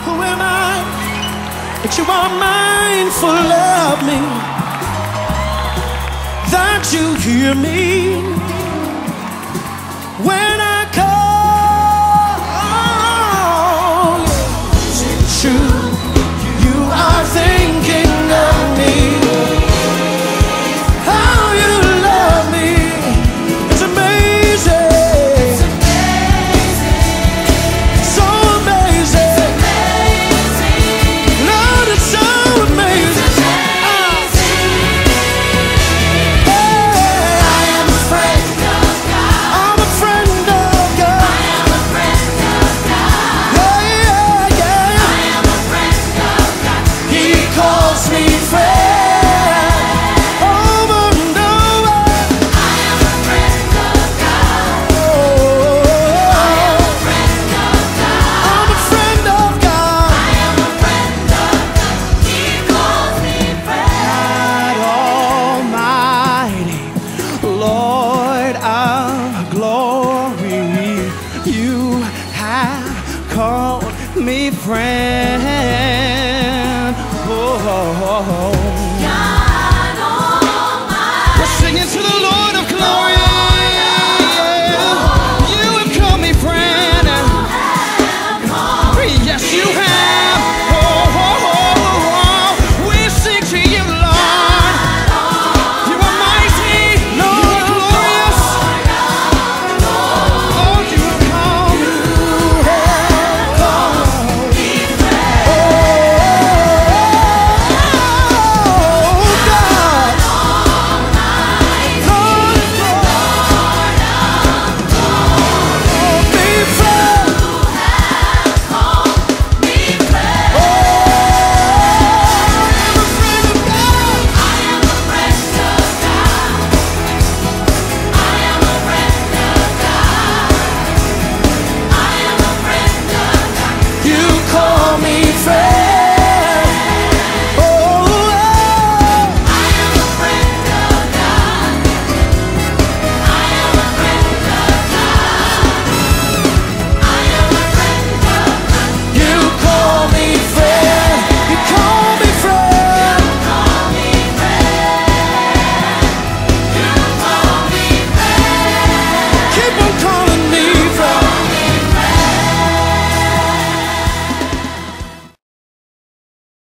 Who am I that you are mindful of me? That you hear me when I call. It's true, you are thinking of me. How you love me, it's amazing. It's amazing. So amazing. It's amazing. Lord, it's so amazing. It's amazing. I am a friend of God. I'm a friend of God. I am a friend of God. Yeah, yeah, yeah. I am a friend of God. He calls me friend over and over. I am a friend of God. I am a friend of God. I'm a friend of God. I am a friend of God. He calls me friend. God Almighty, Lord of glory, you have called me friend. Oh,